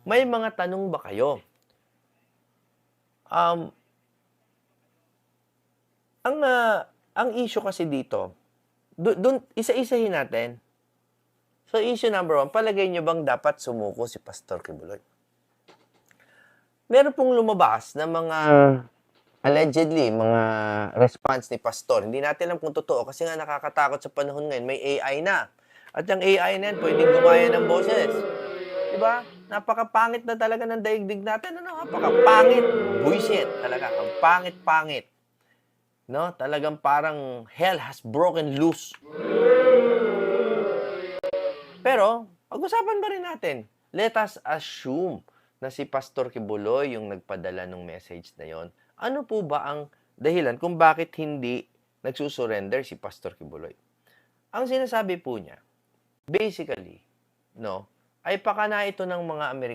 May mga tanong ba kayo? Um, ang issue kasi dito, dun isa-isahin natin. So, issue number 1, palagay nyo bang dapat sumuko si Pastor Kibuloy? Meron pong lumabas na mga allegedly, mga response ni Pastor. Hindi natin alam kung totoo kasi nga nakakatakot sa panahon ngayon. May AI na. At yung AI na yan, pwedeng gumaya ng boses. Diba? Napakapangit na talaga ng daigdig natin. Ano? Napakapangit. Buisit talaga. Ang pangit-pangit. No? Talagang parang hell has broken loose. Pero, pag-usapan ba rin natin? Let us assume na si Pastor Kibuloy yung nagpadala ng message na yon. Ano po ba ang dahilan kung bakit hindi nagsusurrender si Pastor Kibuloy? Ang sinasabi po niya, basically, no, ay pakana ito ng mga Amerikano